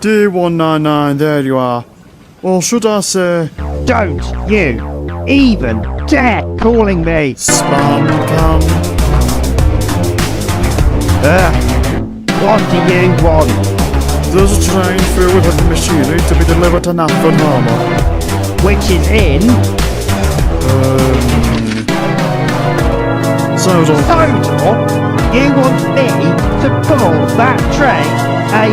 D199, there you are. Or should I say... Don't you even dare calling me Spam can. What do you want? There's a train filled with heavy machinery to be delivered to Nafford Harbour. Which is in Sodor. Sodor? You want me to call that train a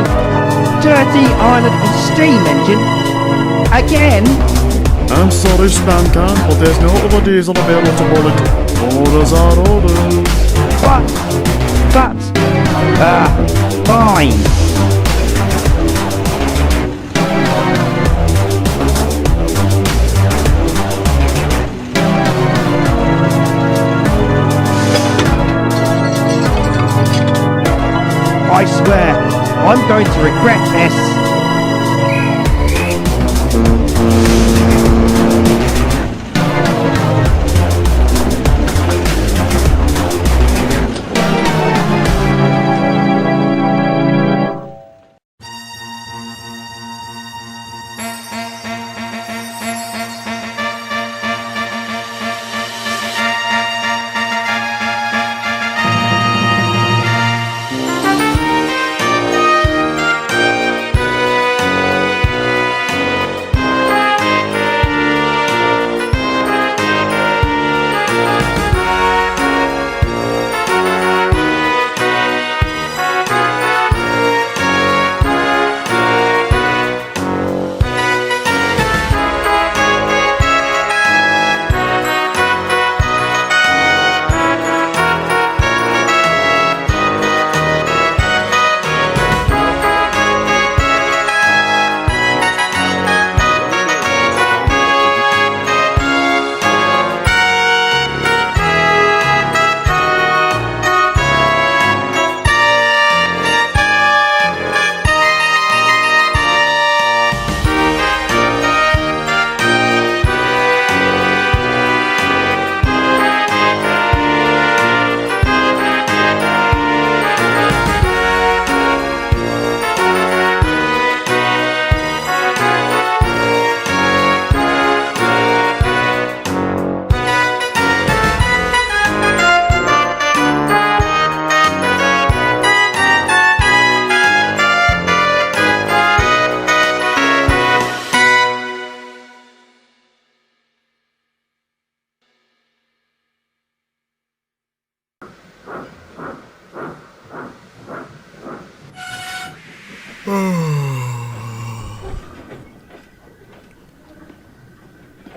dirty island of steam engine? Again? I'm sorry, Spam can, but there's no other diesel available to haul it. Orders are orders. Fine. I swear, I'm going to regret this.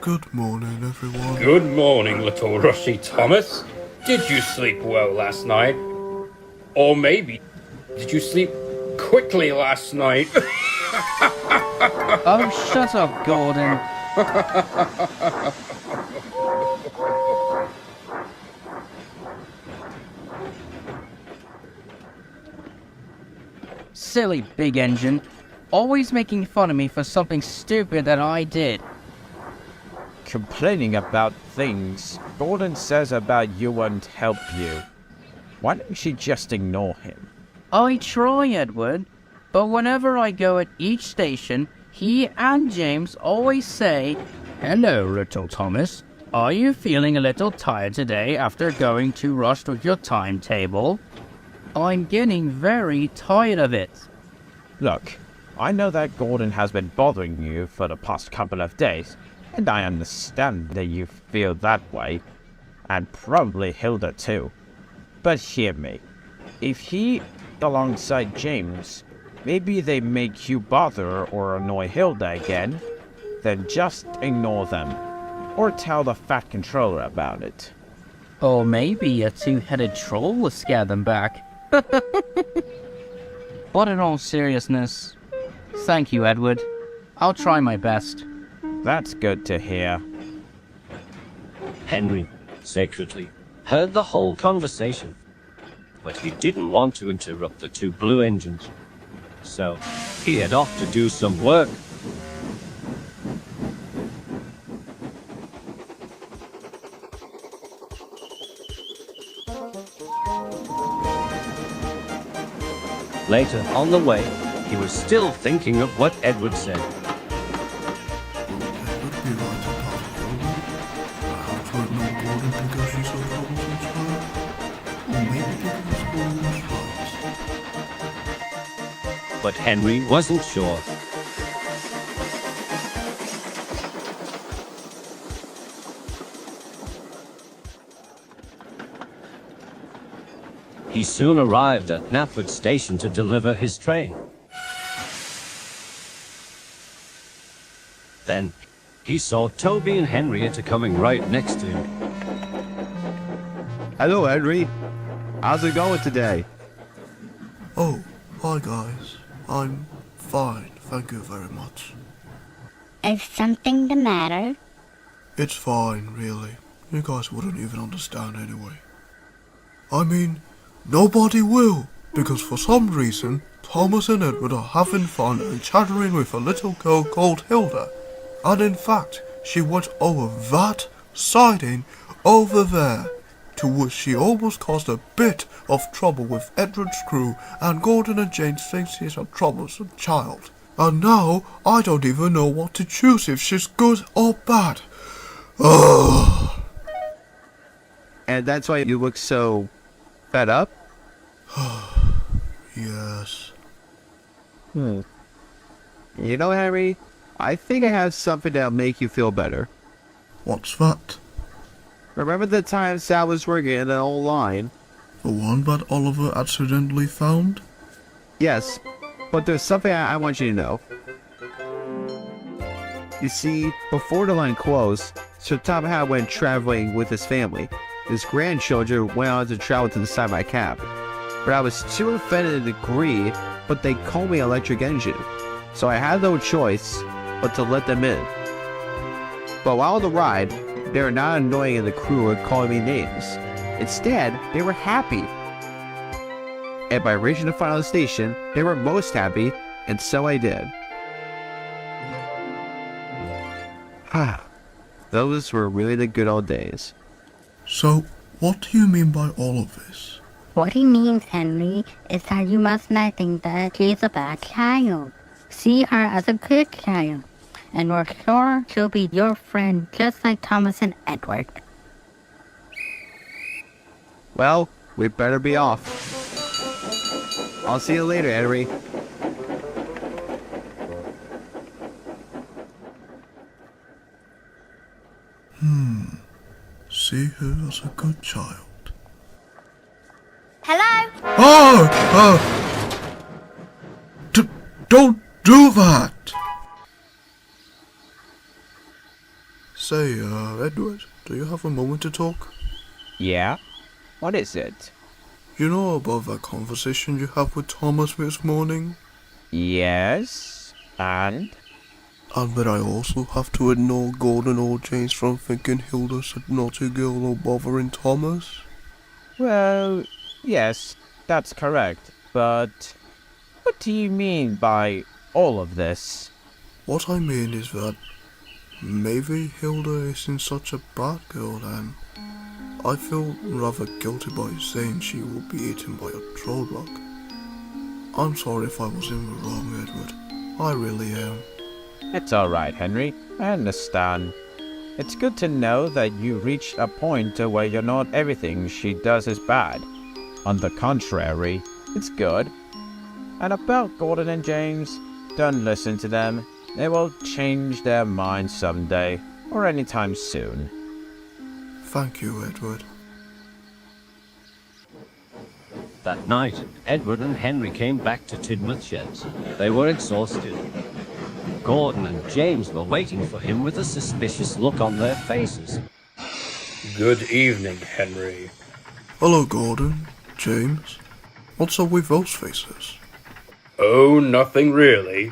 Good morning, everyone. Good morning, little Rusty Thomas. Did you sleep well last night? Or maybe, did you sleep quickly last night? Oh, shut up, Gordon. Silly big engine. Always making fun of me for something stupid that I did. Complaining about things Gordon says about you won't help you. Why don't you just ignore him? I try, Edward, but whenever I go at each station, he and James always say, "Hello, little Thomas. Are you feeling a little tired today after going too rushed with your timetable?" I'm getting very tired of it. Look, I know that Gordon has been bothering you for the past couple of days, and I understand that you feel that way, and probably Hilda too. But hear me, if he, alongside James, maybe they make you bother or annoy Hilda again, then just ignore them, or tell the Fat Controller about it. Or maybe a two-headed troll will scare them back. But in all seriousness, thank you, Edward. I'll try my best. That's good to hear. Henry, secretly, heard the whole conversation, but he didn't want to interrupt the two blue engines, so he had off to do some work. Later on the way, he was still thinking of what Edward said. Edward be right about Hilda. Perhaps to ignore Gordon because she's so troublesome child. Or maybe because Gordon was right. But Henry wasn't sure. He soon arrived at Knapford Station to deliver his train. Then, he saw Toby and Henrietta coming right next to him. Hello, Henry. How's it going today? Oh, hi guys. I'm fine, thank you very much. Is something the matter? It's fine, really. You guys wouldn't even understand anyway. I mean, nobody will, because for some reason, Thomas and Edward are having fun and chattering with a little girl called Hilda. And in fact, she went over that siding over there, to which she almost caused a bit of trouble with Edward's crew, and Gordon and James think she's a troublesome child. And now, I don't even know what to choose if she's good or bad. Ugh. And that's why you look so fed up? Yes. You know, Henry, I think I have something that'll make you feel better. What's that? Remember the time Sal was working in an old line? The one that Oliver accidentally found? Yes, but there's something I want you to know. You see, before the line closed, Sir Tom Howe went traveling with his family. His grandchildren went on to travel to the side of my cab. But I was too offended to agree, but they called me electric engine. So I had no choice but to let them in. But while on the ride, they were not annoying and the crew were calling me names. Instead, they were happy. And by reaching the final station, they were most happy, and so I did. Those were really the good old days. So, what do you mean by all of this? What he means, Henry, is that you must not think that she's a bad child. See her as a good child, and we're sure she'll be your friend just like Thomas and Edward. Well, we better be off. I'll see you later, Henry. See her as a good child. Hello? Don't do that! Say, Edward, do you have a moment to talk? Yeah? What is it? You know about that conversation you had with Thomas this morning? Yes? And? And that I also have to ignore Gordon or James from thinking Hilda's a naughty girl or bothering Thomas? Well, yes, that's correct, but what do you mean by all of this? What I mean is that maybe Hilda isn't such a bad girl, and I feel rather guilty by saying she will be eaten by a troll bug. I'm sorry if I was in the wrong, Edward. I really am. It's alright, Henry. I understand. It's good to know that you reached a point where you're not everything she does is bad. On the contrary, it's good. And about Gordon and James, don't listen to them. They will change their minds someday, or anytime soon. Thank you, Edward. That night, Edward and Henry came back to Tidmouth Sheds. They were exhausted. Gordon and James were waiting for him with a suspicious look on their faces. Good evening, Henry. Hello, Gordon. James. What's up with those faces? Oh, nothing really.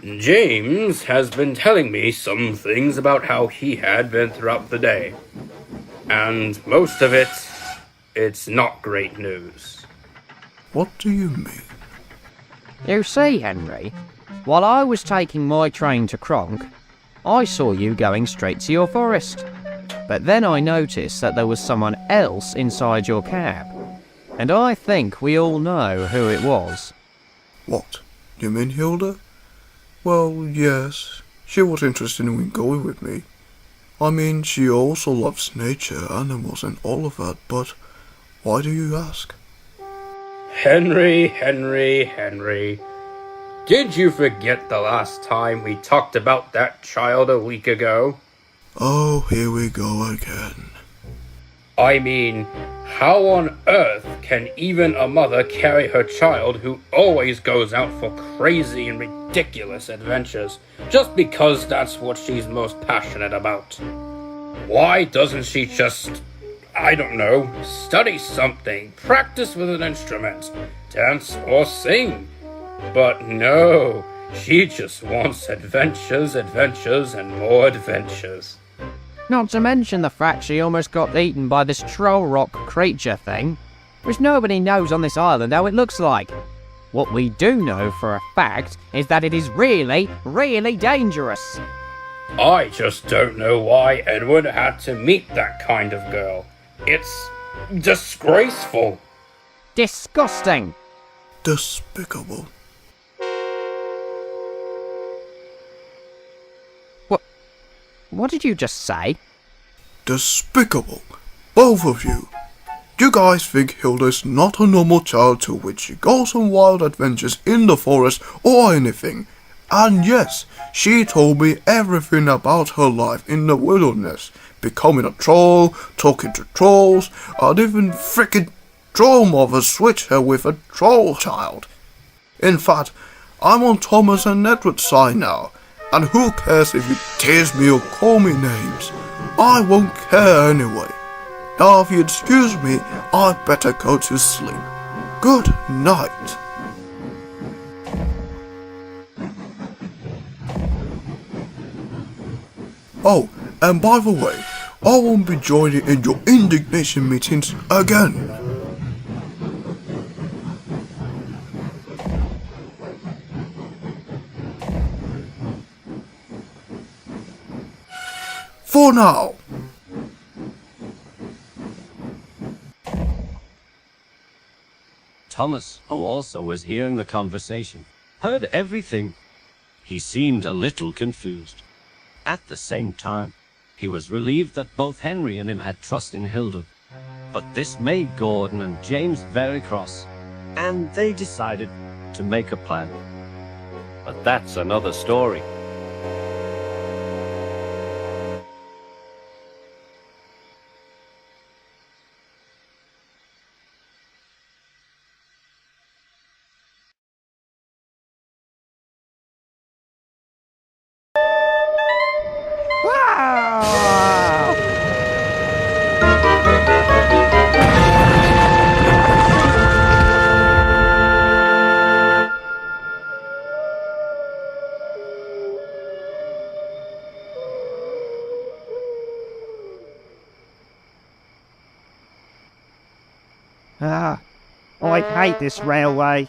James has been telling me some things about how he had been throughout the day. And most of it's not great news. What do you mean? You see, Henry, while I was taking my train to Kronk, I saw you going straight to your forest. But then I noticed that there was someone else inside your cab. And I think we all know who it was. What? You mean Hilda? Well, yes, she was interested in going with me. I mean, she also loves nature, animals and all of that, but why do you ask? Henry. Did you forget the last time we talked about that child a week ago? Oh, here we go again. I mean, how on earth can even a mother carry her child who always goes out for crazy and ridiculous adventures just because that's what she's most passionate about? Why doesn't she just, I don't know, study something, practice with an instrument, dance or sing? But no, she just wants adventures, and more adventures. Not to mention the fact she almost got eaten by this troll rock creature thing, which nobody knows on this island how it looks like. What we do know for a fact is that it is really, really dangerous. I just don't know why Edward had to meet that kind of girl. It's disgraceful. Disgusting. Despicable. What did you just say? Despicable. Both of you. You guys think Hilda's not a normal child to which she goes on wild adventures in the forest or anything. And yes, she told me everything about her life in the wilderness. Becoming a troll, talking to trolls, and even frickin' troll mother switched her with a troll child. In fact, I'm on Thomas and Edward's side now. And who cares if you tease me or call me names? I won't care anyway. Now if you excuse me, I'd better go to sleep. Good night. Oh, and by the way, I won't be joining in your indignation meetings again. For now. Thomas, who also was hearing the conversation, heard everything. He seemed a little confused. At the same time, he was relieved that both Henry and him had trust in Hilda. But this made Gordon and James very cross, and they decided to make a plan. But that's another story. I hate this railway.